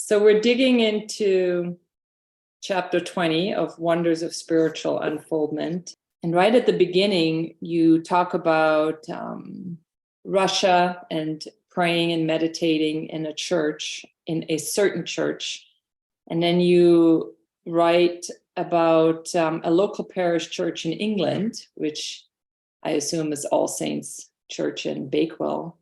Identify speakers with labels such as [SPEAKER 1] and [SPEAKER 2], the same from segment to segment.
[SPEAKER 1] So we're digging into chapter 20 of Wonders of Spiritual Unfoldment. And right at the beginning, you talk about Russia and praying and meditating in a church, in a certain church. And then you write about a local parish church in England, which I assume is All Saints Church in Bakewell,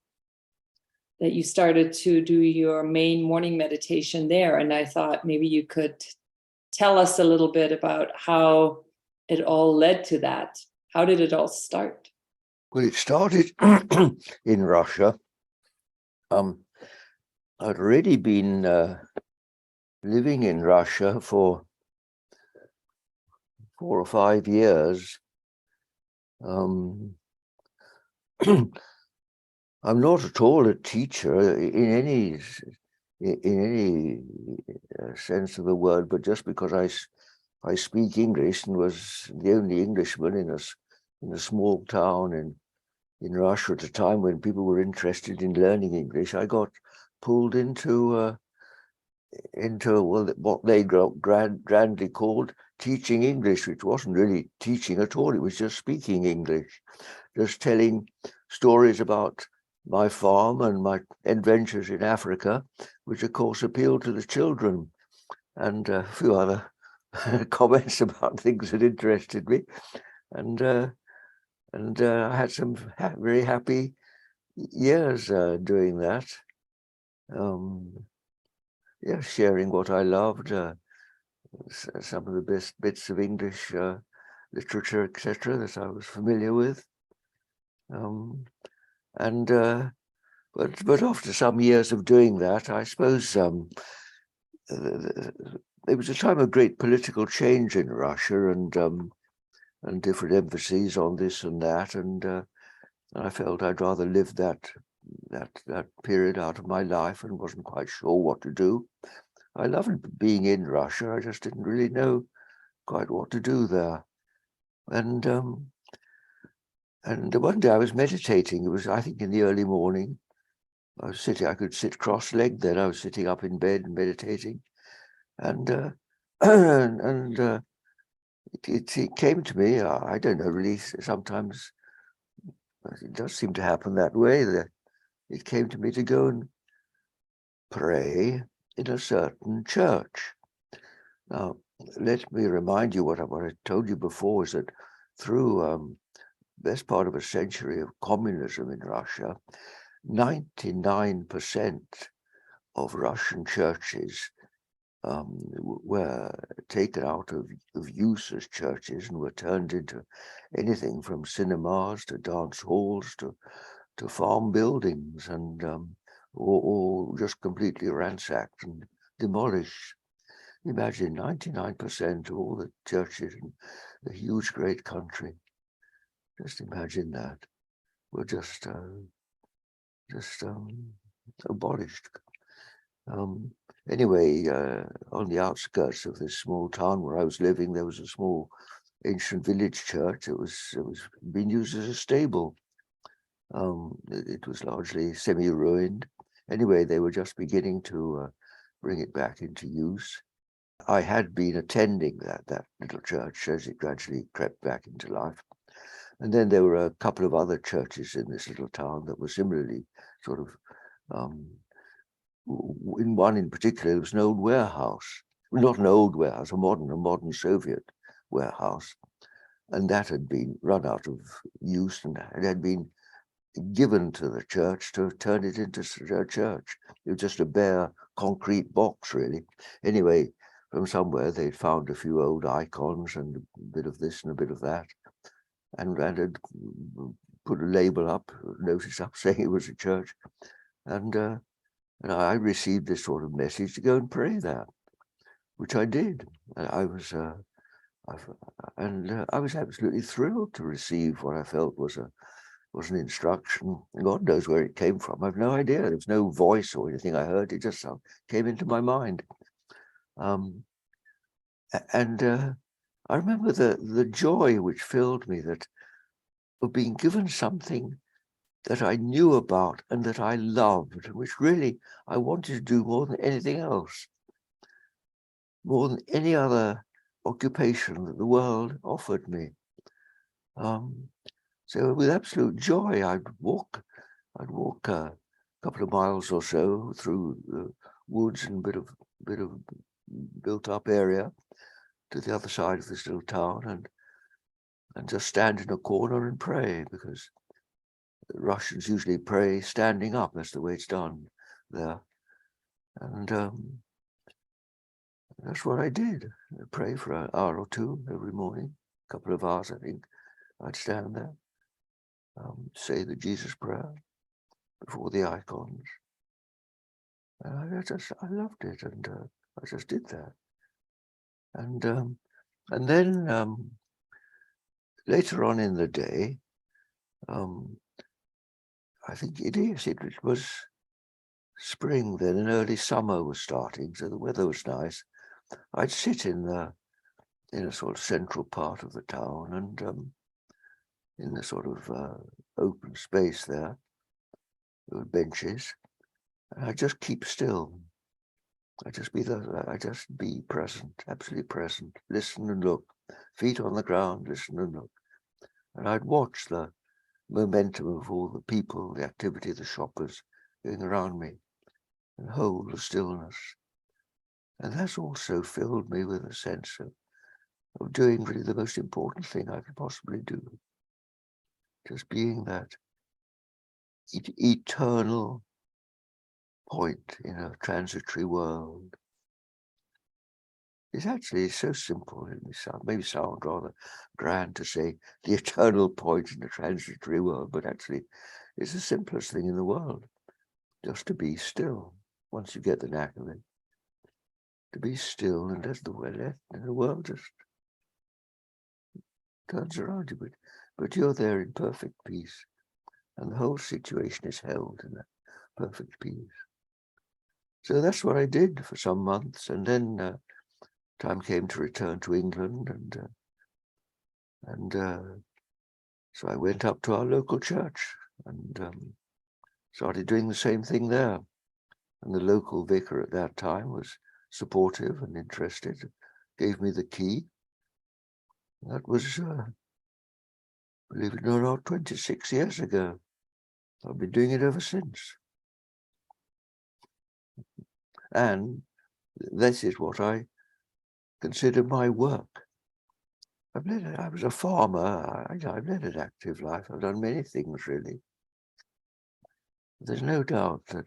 [SPEAKER 1] that you started to do your main morning meditation there. And I thought maybe you could tell us a little bit about how it all led to that. How did it all start?
[SPEAKER 2] Well, it started in Russia. I'd already been living in Russia for 4 or 5 years. I'm not at all a teacher in any sense of the word, but just because I speak English and was the only Englishman in a small town in Russia at a time when people were interested in learning English, I got pulled into what they grandly called teaching English, which wasn't really teaching at all. It was just speaking English, just telling stories about my farm and my adventures in Africa, which of course appealed to the children, and a few other comments about things that interested me. And I had some very happy years doing that. Sharing what I loved, some of the best bits of English literature, etc., that I was familiar with. But after some years of doing that, I suppose it was a time of great political change in Russia, and different emphases on this and that, and I felt I'd rather live that period out of my life, and wasn't quite sure what to do. I loved being in Russia. I just didn't really know quite what to do there, and one day I was meditating. It was, I think, in the early morning. I could sit cross-legged then. I was sitting up in bed and meditating. And it came to me, I don't know, really, sometimes it does seem to happen that way, that it came to me to go and pray in a certain church. Now, let me remind you what I told you before, is that through best part of a century of communism in Russia, 99% of Russian churches were taken out of use as churches and were turned into anything from cinemas to dance halls to farm buildings, and or just completely ransacked and demolished. Imagine 99% of all the churches in a huge, great country. Just imagine that were just abolished. Anyway, on the outskirts of this small town where I was living, there was a small ancient village church. It was being used as a stable. It was largely semi-ruined. Anyway, they were just beginning to bring it back into use. I had been attending that little church as it gradually crept back into life. And then there were a couple of other churches in this little town that were similarly sort of, in one in particular, there was an old warehouse. Well, not an old warehouse, a modern Soviet warehouse. And that had been run out of use, and it had been given to the church to turn it into a church. It was just a bare concrete box, really. Anyway, from somewhere they'd found a few old icons and a bit of this and a bit of that, and had put a label up, notice up, saying it was a church. And I received this sort of message to go and pray there, which I did. I was absolutely thrilled to receive what I felt was an instruction. God knows where it came from. I've no idea. There was no voice or anything I heard. It just came into my mind. I remember the joy which filled me, that of being given something that I knew about and that I loved, which really I wanted to do more than anything else. more than any other occupation that the world offered me. So with absolute joy, I'd walk a couple of miles or so through the woods and bit of built up area to the other side of this little town, and just stand in a corner and pray, because the Russians usually pray standing up. That's the way it's done there. And that's what I did. I pray for an hour or two every morning, a couple of hours, I think. I'd stand there, say the Jesus prayer before the icons. And I loved it, and I just did that. And then later on in the day, I think it was spring then, and early summer was starting, so the weather was nice. I'd sit in a sort of central part of the town, and in the sort of open space there were benches, and I'd just keep still. I'd just be present, absolutely present, listen and look, feet on the ground, listen and look. And I'd watch the momentum of all the people, the activity of the shoppers going around me, and hold the stillness. And that's also filled me with a sense of doing really the most important thing I could possibly do. Just being that eternal point in a transitory world. It's actually so simple. It may sound rather grand to say the eternal point in a transitory world, but actually it's the simplest thing in the world. Just to be still, once you get the knack of it. To be still, and that's the way left, and the world just turns around you. But you're there in perfect peace, and the whole situation is held in that perfect peace. So that's what I did for some months, and then time came to return to England, and so I went up to our local church and started doing the same thing there. And the local vicar at that time was supportive and interested, gave me the key. That was, believe it or not, 26 years ago. I've been doing it ever since. And this is what I consider my work. I was a farmer. I've led an active life. I've done many things, really. There's no doubt that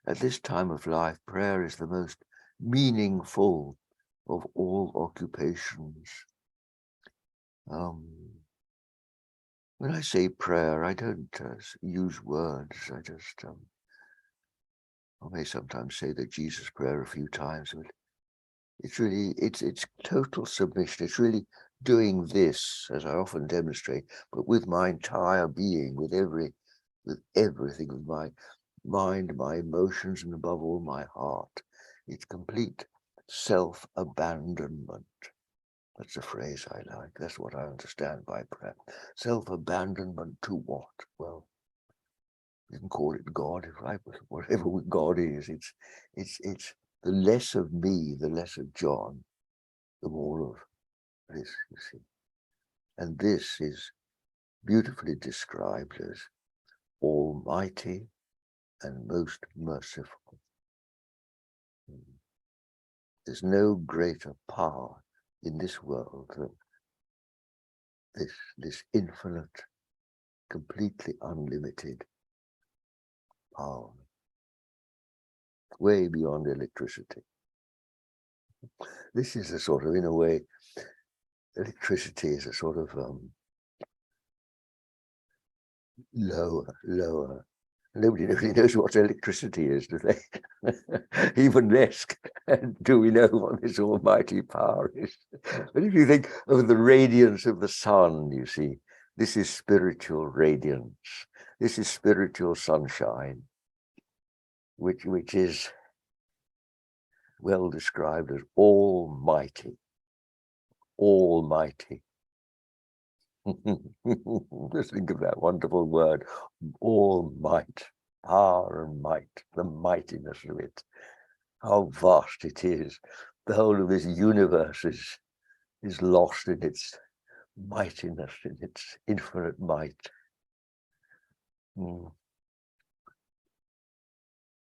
[SPEAKER 2] at this time of life, prayer is the most meaningful of all occupations. When I say prayer, I don't use words. I just, I may sometimes say the Jesus prayer a few times, but it's really, it's total submission. It's really doing this, as I often demonstrate, but with my entire being, with everything, with my mind, my emotions, and above all, my heart. It's complete self-abandonment. That's a phrase I like. That's what I understand by prayer. Self-abandonment to what? Well, you can call it God, whatever God is. It's the less of me, the less of John, the more of this, you see. And this is beautifully described as almighty and most merciful. There's no greater power in this world than this infinite, completely unlimited power, way beyond electricity. This is a sort of, in a way, electricity is a sort of lower. Nobody really knows what electricity is, do they? Even less do we know what this almighty power is. But if you think of the radiance of the sun, you see, this is spiritual radiance. This is spiritual sunshine, which is well described as almighty. Almighty. Just think of that wonderful word, all might, power and might, the mightiness of it, how vast it is. the whole of this universe is lost in its mightiness, in its infinite might.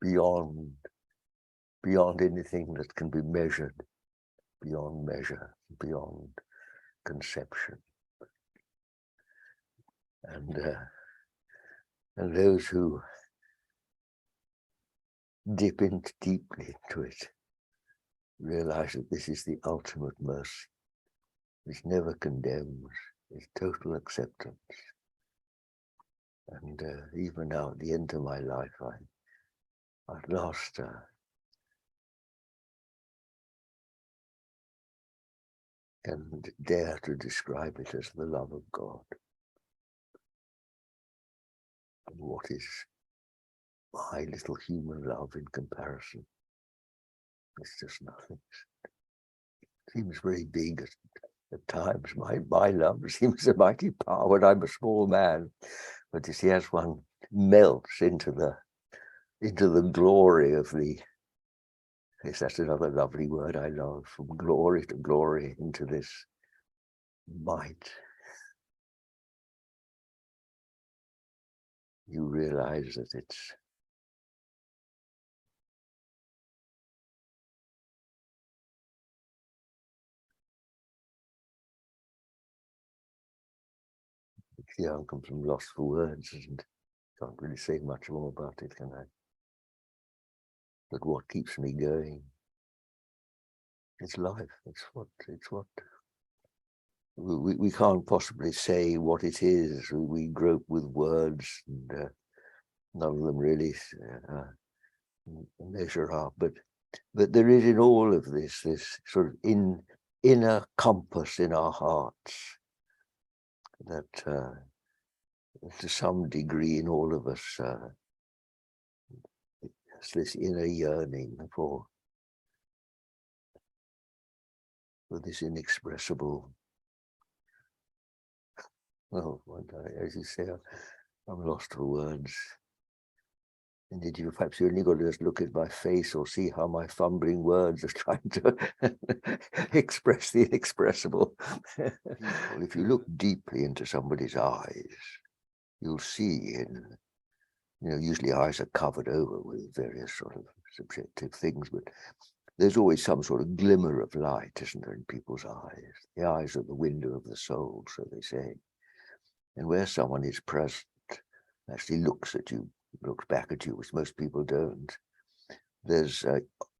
[SPEAKER 2] Beyond anything that can be measured, beyond measure, beyond conception. And those who dip in deeply into it realize that this is the ultimate mercy, which never condemns, is total acceptance. And even now at the end of my life, I've lost and dare to describe it as the love of God. And what is my little human love in comparison? It's just nothing. It seems very big at times. My love seems a mighty power when I'm a small man. But you see, as one melts into the glory of the, yes, that's another lovely word I love, from glory to glory into this might, you realize that it's yeah, comes from lost for words, and can't really say much more about it, can I? But what keeps me going? It's life. It's what we can't possibly say what it is. We grope with words, and none of them really measure up. But there is in all of this sort of inner compass in our hearts that to some degree in all of us there's this inner yearning for this inexpressible, well, as you say, I'm lost for words. Indeed, perhaps you only got to just look at my face or see how my fumbling words are trying to express the inexpressible. If you look deeply into somebody's eyes, you'll see usually eyes are covered over with various sort of subjective things, but there's always some sort of glimmer of light, isn't there, in people's eyes? The eyes are the window of the soul, so they say. And where someone is present, actually looks at you, looks back at you, which most people don't, there's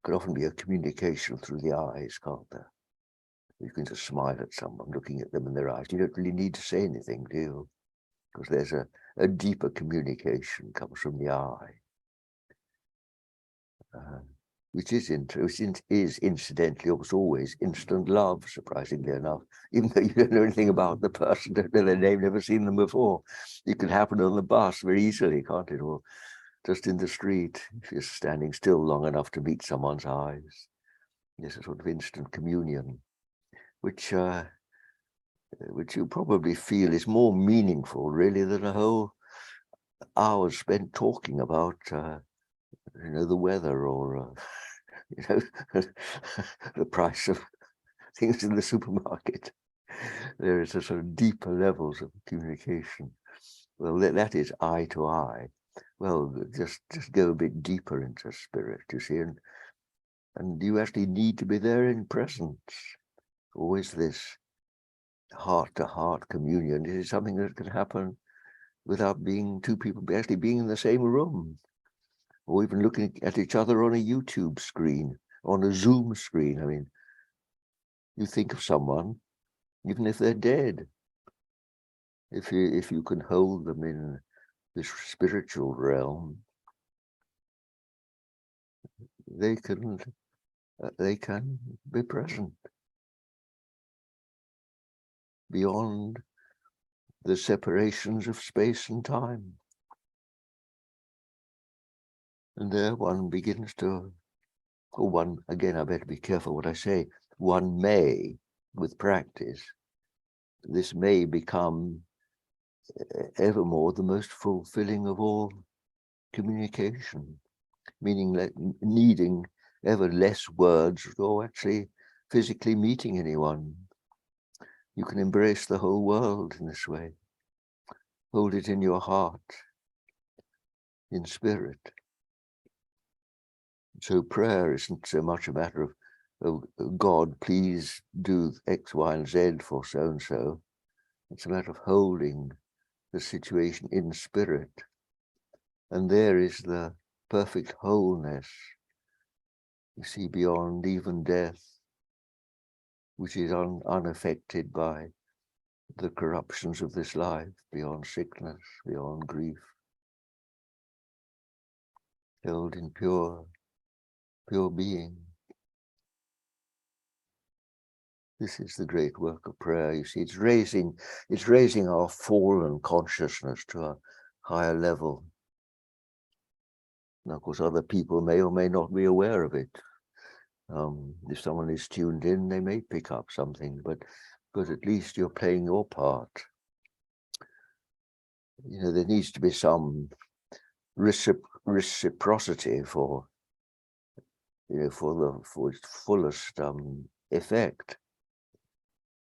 [SPEAKER 2] could often be a communication through the eyes, can't there? You can just smile at someone, looking at them in their eyes. You don't really need to say anything, do you? Because there's a deeper communication comes from the eye, which is incidentally almost always instant love, surprisingly enough, even though you don't know anything about the person, don't know their name, never seen them before. It can happen on the bus very easily, can't it? Or just in the street, if you're standing still long enough to meet someone's eyes. There's a sort of instant communion, which you probably feel is more meaningful, really, than a whole hour spent talking about, the weather or, the price of things in the supermarket. There is a sort of deeper levels of communication. Well, that is eye to eye. Well, just go a bit deeper into spirit, you see, and you actually need to be there in presence. Always this heart-to-heart communion. It is something that can happen without being two people actually being in the same room, or even looking at each other on a YouTube screen, on a Zoom screen. I mean, you think of someone, even if they're dead, if you can hold them in this spiritual realm, they can be present beyond the separations of space and time. And there one begins to, or one, again, I better be careful what I say, one may, with practice, this may become evermore the most fulfilling of all communication, meaning that needing ever less words or actually physically meeting anyone. You can embrace the whole world in this way. Hold it in your heart, in spirit. So prayer isn't so much a matter of, oh, God, please do X, Y, and Z for so-and-so. It's a matter of holding the situation in spirit. And there is the perfect wholeness, you see, beyond even death, which is unaffected by the corruptions of this life, beyond sickness, beyond grief, held in pure being. This is the great work of prayer. You see, it's raising our fallen consciousness to a higher level. Now, of course, other people may or may not be aware of it. If someone is tuned in, they may pick up something, but at least you're playing your part. You know, there needs to be some reciprocity for, you know, for its fullest effect.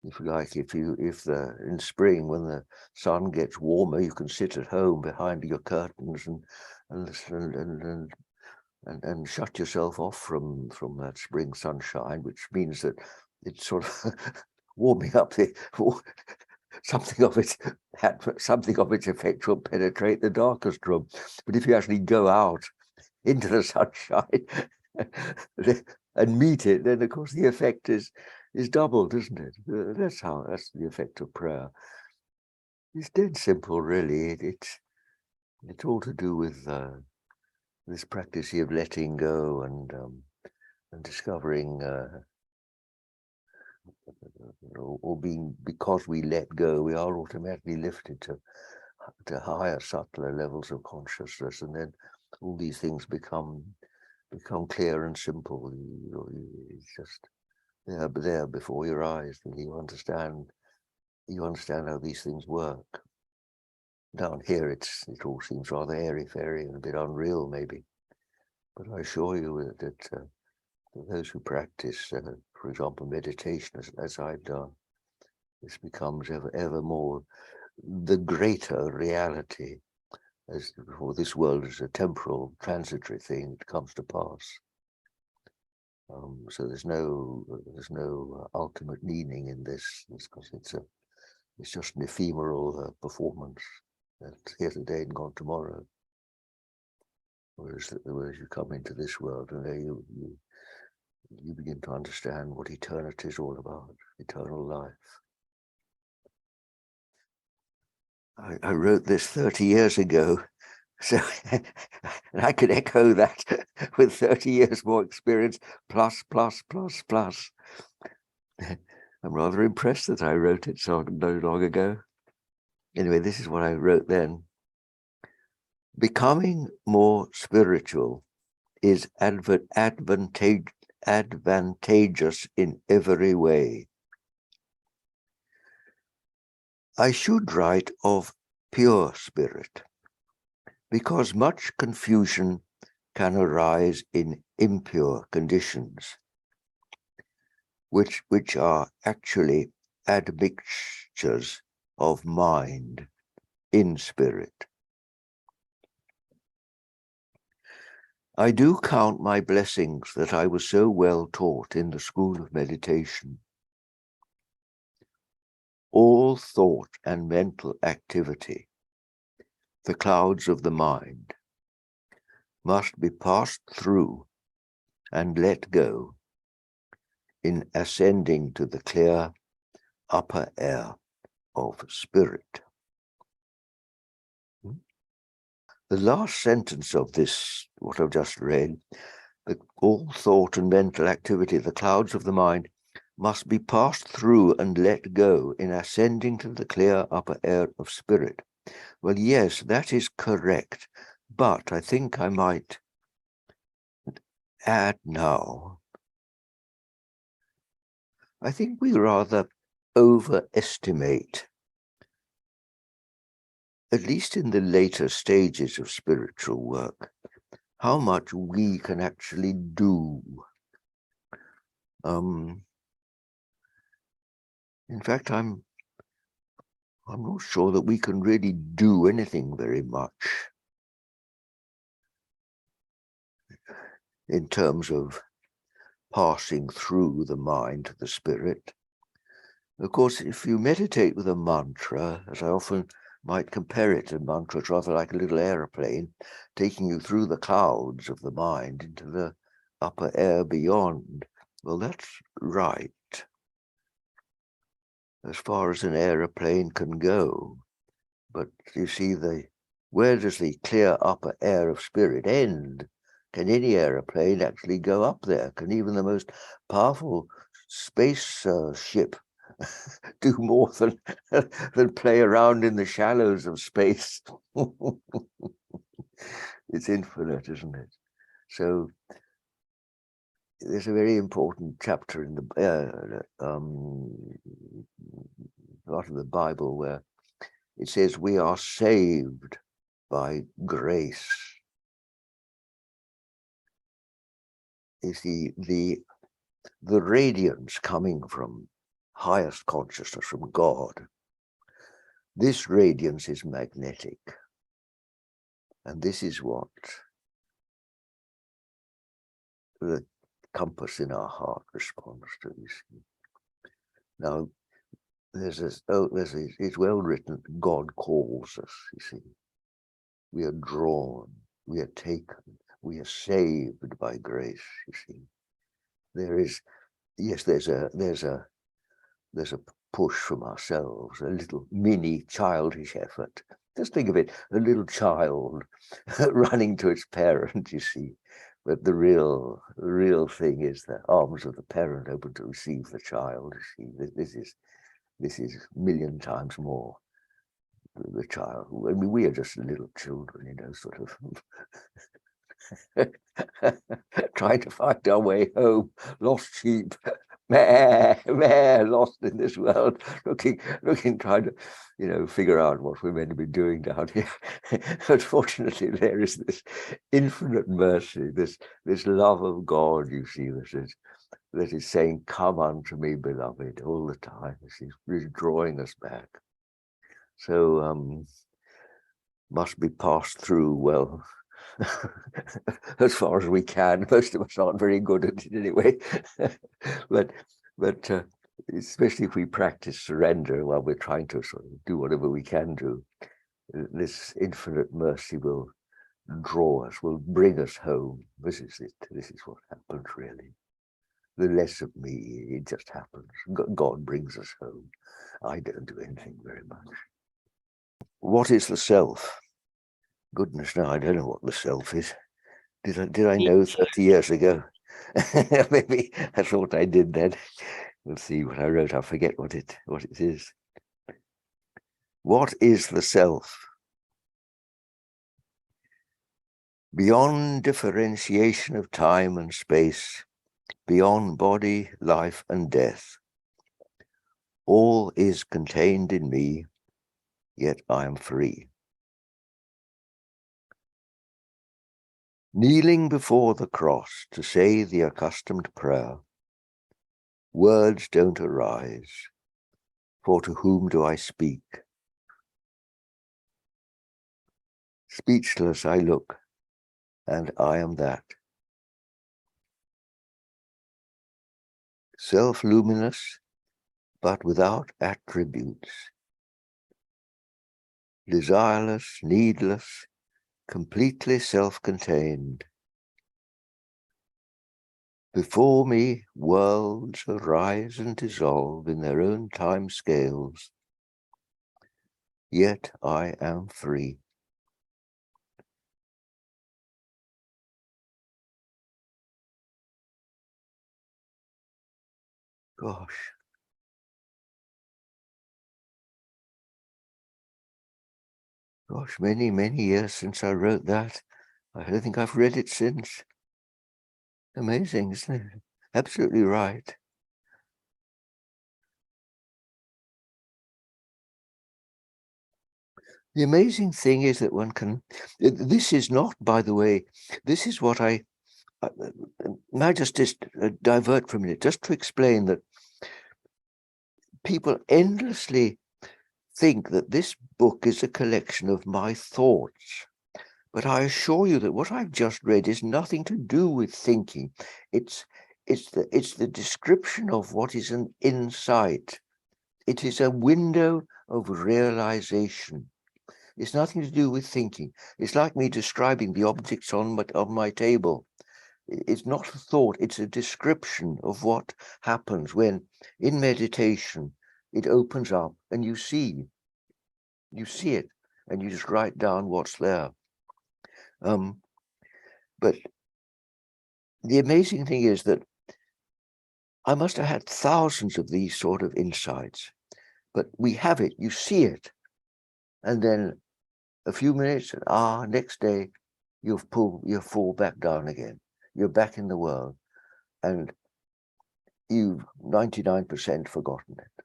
[SPEAKER 2] If you like, in spring, when the sun gets warmer, you can sit at home behind your curtains and shut yourself off from that spring sunshine, which means that it's sort of warming up something of its effect will penetrate the darkest room. But if you actually go out into the sunshine and meet it, then of course the effect is doubled, isn't it? That's the effect of prayer. It's dead simple, really. It's all to do with this practice of letting go and discovering, or being, because we let go, we are automatically lifted to higher, subtler levels of consciousness, and then all these things become clear and simple. It's just there before your eyes, and you understand how these things work. Down here, it all seems rather airy-fairy and a bit unreal, maybe. But I assure you that those who practice, for example, meditation, as I've done, this becomes ever more the greater reality. As for this world is a temporal, transitory thing that comes to pass. So there's no ultimate meaning in this, because it's just an ephemeral performance that's here today and gone tomorrow. Whereas you come into this world, and there you begin to understand what eternity is all about, eternal life. I wrote this 30 years ago, so and I could echo that with 30 years more experience, plus. I'm rather impressed that I wrote it so long ago. Anyway, this is what I wrote then. Becoming more spiritual is advantageous in every way. I should write of pure spirit, because much confusion can arise in impure conditions, which are actually admixtures of mind in spirit. I do count my blessings that I was so well taught in the school of meditation. All thought and mental activity, the clouds of the mind, must be passed through and let go in ascending to the clear upper air of spirit. The last sentence of this, what I've just read, that all thought and mental activity, the clouds of the mind, must be passed through and let go in ascending to the clear upper air of spirit. Well, yes, that is correct, but I think I might add now, I think we rather overestimate, at least in the later stages of spiritual work, how much we can actually do In fact, I'm not sure that we can really do anything very much in terms of passing through the mind to the spirit. Of course, if you meditate with a mantra, as I often might compare it to mantra, it's rather like a little aeroplane taking you through the clouds of the mind into the upper air beyond. Well, that's right, as far as an aeroplane can go. But you see, where does the clear upper air of spirit end? Can any aeroplane actually go up there? Can even the most powerful space ship do more than play around in the shallows of space? It's infinite, isn't it? So there's a very important chapter in the part of the Bible where it says we are saved by grace. Is the radiance coming from highest consciousness, from God. This radiance is magnetic, and this is what the compass in our heart responds to. You see. Now, it's well written. God calls us. You see, we are drawn, we are taken, we are saved by grace. You see, there's a push from ourselves, a little mini childish effort. Just think of it, a little child running to its parent, you see. But the real thing is the arms of the parent open to receive the child. You see, this is a million times more the child. I mean, we are just little children, you know, sort of trying to find our way home, lost sheep, lost in this world, looking, trying to, you know, figure out what we're meant to be doing down here. Unfortunately, there is this infinite mercy, this love of God, you see, that is saying, "Come unto me, beloved," all the time. She's really drawing us back. So must be passed through well. As far as we can. Most of us aren't very good at it anyway. but especially if we practice surrender while we're trying to sort of do whatever we can do, this infinite mercy will draw us, will bring us home. This is it. This is what happens, really. The less of me, it just happens. God brings us home. I don't do anything very much. What is the self? Goodness, no, I don't know what the self is. Did I know 30 years ago? Maybe I thought I did then. We'll see what I wrote. I forget what it is. What is the self? Beyond differentiation of time and space, beyond body, life, and death, all is contained in me, yet I am free. Kneeling before the cross to say the accustomed prayer, words don't arise, for to whom do I speak? Speechless I look, and I am that. Self-luminous, but without attributes. Desireless, needless, completely self-contained. Before me, worlds arise and dissolve in their own time scales, yet I am free. Gosh, many, many years since I wrote that. I don't think I've read it since. Amazing, isn't it? Absolutely right. The amazing thing is that one can, this is not, by the way, this is what may I just divert for a minute, just to explain that people endlessly think that this book is a collection of my thoughts. But I assure you that what I've just read is nothing to do with thinking. It's the description of what is an insight. It is a window of realization. It's nothing to do with thinking. It's like me describing the objects on my table. It's not a thought, it's a description of what happens when in meditation it opens up and you see it, and you just write down what's there. But the amazing thing is that I must have had thousands of these sort of insights, but we have it, you see it, and then a few minutes, and next day, you fall back down again. You're back in the world, and you've 99% forgotten it.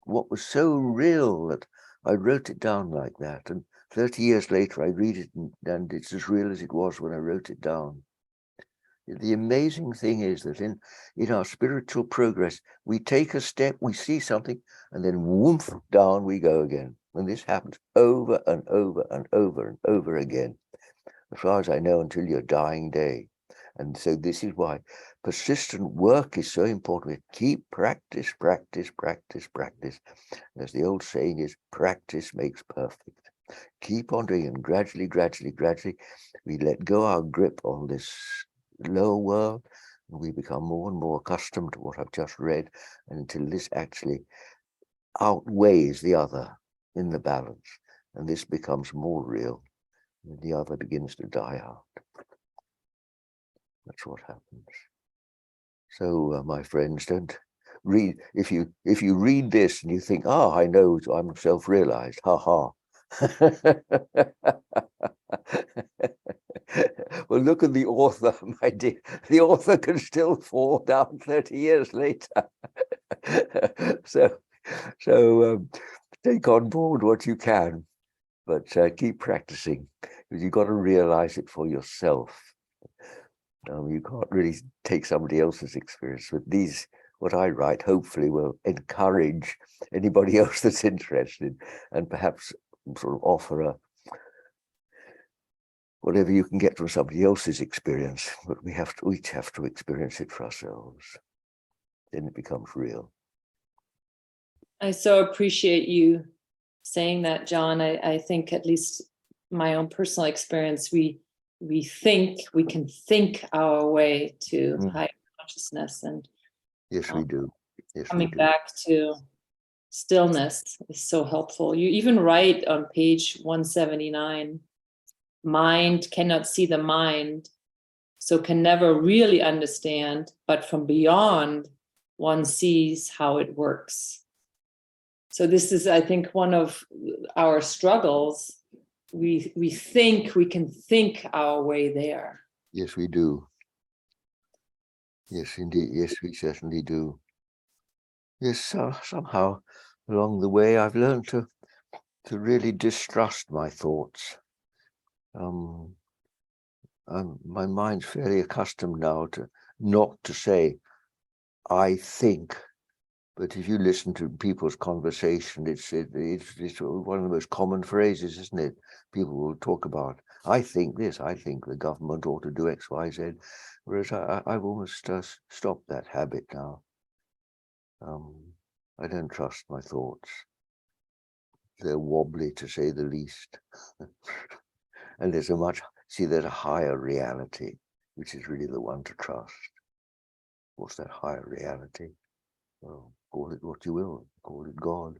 [SPEAKER 2] What was so real that I wrote it down like that, and 30 years later I read it, and it's as real as it was when I wrote it down. The amazing thing is that in our spiritual progress, we take a step, we see something, and then whoomph, down we go again. And this happens over and over and over and over again, as far as I know, until your dying day. And so this is why persistent work is so important. Keep practice. As the old saying is, practice makes perfect. Keep on doing it, and gradually, we let go our grip on this lower world, and we become more and more accustomed to what I've just read, until this actually outweighs the other in the balance, and this becomes more real, and the other begins to die out. That's what happens. So my friends, don't read, if you read this and you think, I know, I'm self-realized, ha. Well, look at the author, my dear. The author can still fall down 30 years later. So take on board what you can, but keep practicing, because you've got to realize it for yourself. You can't really take somebody else's experience. But these, what I write, hopefully will encourage anybody else that's interested, and perhaps sort of offer whatever you can get from somebody else's experience, but we each have to experience it for ourselves. Then it becomes real.
[SPEAKER 1] I so appreciate you saying that, John. I think, at least my own personal experience, we can think our way to higher consciousness, and
[SPEAKER 2] yes, we do. Yes,
[SPEAKER 1] coming back to stillness is so helpful. You even write on page 179, mind cannot see the mind, so can never really understand, but from beyond one sees how it works. So this is, I think, one of our struggles. We think we can think our way there.
[SPEAKER 2] Yes, we do. Yes, indeed. Yes, we certainly do. Yes, somehow along the way, I've learned to really distrust my thoughts. My mind's fairly accustomed now to not to say, I think. But if you listen to people's conversation, it's one of the most common phrases, isn't it? People will talk about, I think this, I think the government ought to do X, Y, Z. Whereas I've almost stopped that habit now. I don't trust my thoughts. They're wobbly, to say the least. And there's a higher reality, which is really the one to trust. What's that higher reality? Well, call it what you will, call it God.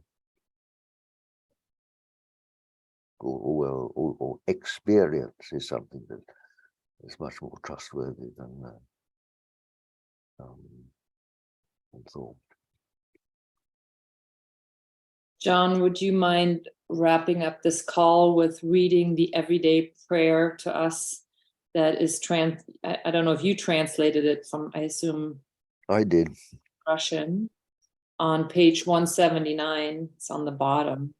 [SPEAKER 2] Or experience is something that is much more trustworthy than thought.
[SPEAKER 1] John, would you mind wrapping up this call with reading the everyday prayer to us that is I don't know if you translated it from, I assume
[SPEAKER 2] I did.
[SPEAKER 1] Russian, on page 179. It's on the bottom.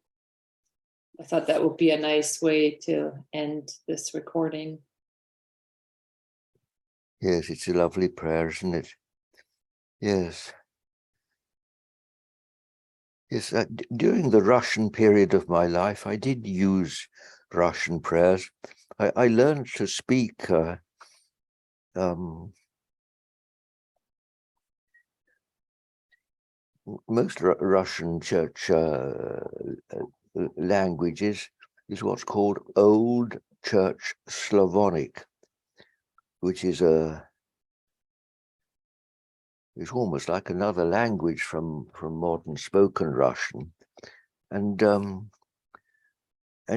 [SPEAKER 1] I thought that would be a nice way to end this recording.
[SPEAKER 2] Yes, it's a lovely prayer, isn't it? Yes. Yes, during the Russian period of my life, I did use Russian prayers. I learned to speak most Russian church languages is what's called Old Church Slavonic, which is it's almost like another language from modern spoken Russian, and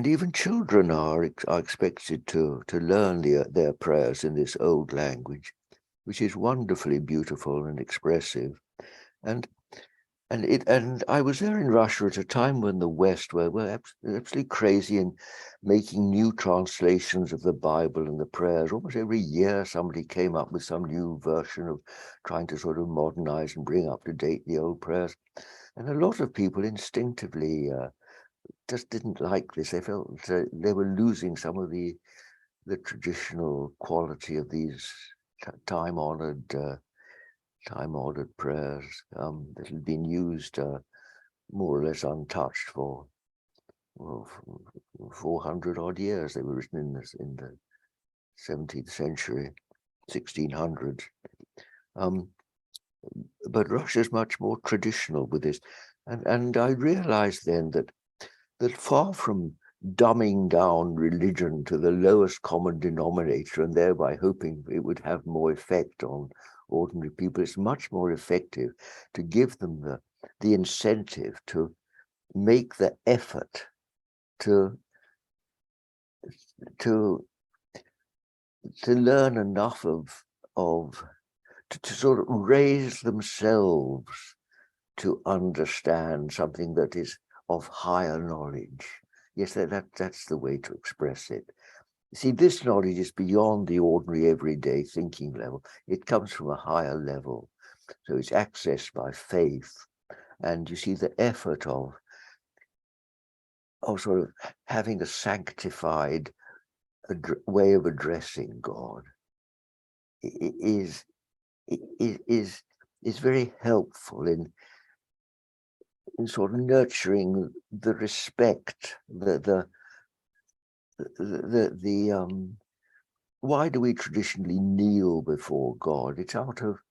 [SPEAKER 2] even children are expected to learn their prayers in this old language, which is wonderfully beautiful and expressive. And I was there in Russia at a time when the West were absolutely crazy in making new translations of the Bible and the prayers. Almost every year somebody came up with some new version of trying to sort of modernize and bring up to date the old prayers. And a lot of people instinctively just didn't like this. They felt they were losing some of the traditional quality of these time-honored prayers that had been used more or less untouched for 400 odd years. They were written in the 17th century, 1600s. But Russia's much more traditional with this, and I realized then that far from dumbing down religion to the lowest common denominator and thereby hoping it would have more effect on ordinary people, it's much more effective to give them the incentive to make the effort to learn enough to sort of raise themselves to understand something that is of higher knowledge. Yes, that's the way to express it. See, this knowledge is beyond the ordinary everyday thinking level. It comes from a higher level. So it's accessed by faith. And you see the effort of sort of having a sanctified way of addressing God is very helpful in sort of nurturing the respect, why do we traditionally kneel before God? It's out of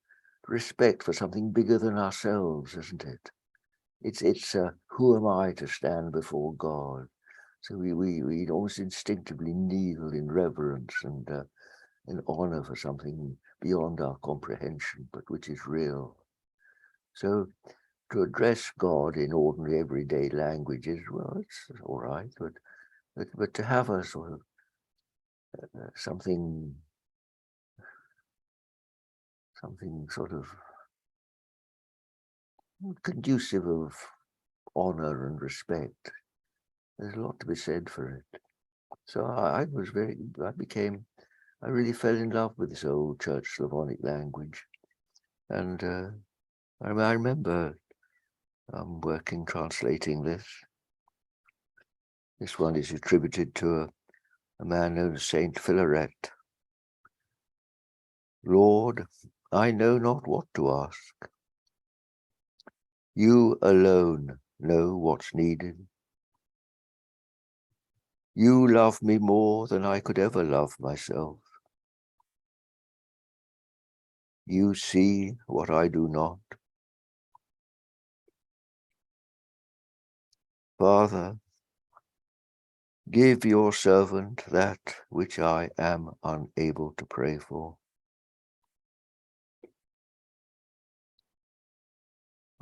[SPEAKER 2] respect for something bigger than ourselves, isn't it? It's who am I to stand before God? So we almost instinctively kneel in reverence and in honor for something beyond our comprehension, but which is real. So to address God in ordinary everyday languages, well, it's all right, but to have a sort of something sort of conducive of honor and respect, there's a lot to be said for it. So I really fell in love with this old Church Slavonic language, and I remember working translating this. This one is attributed to a man known as Saint Philaret. Lord, I know not what to ask. You alone know what's needed. You love me more than I could ever love myself. You see what I do not. Father, give your servant that which I am unable to pray for.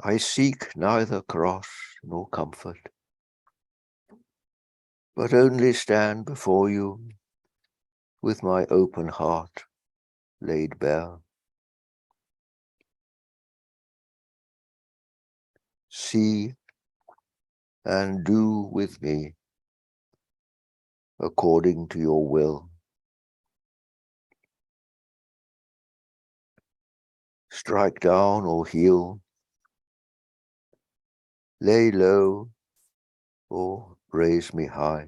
[SPEAKER 2] I seek neither cross nor comfort, but only stand before you with my open heart laid bare. See and do with me according to your will. Strike down or heal, lay low or raise me high.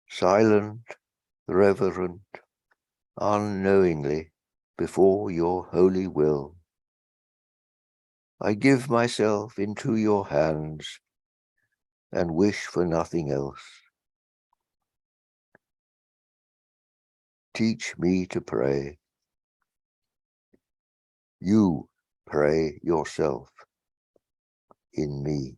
[SPEAKER 2] Silent reverent, unknowingly, before your holy will. I give myself into your hands and wish for nothing else. Teach me to pray. You pray yourself in me.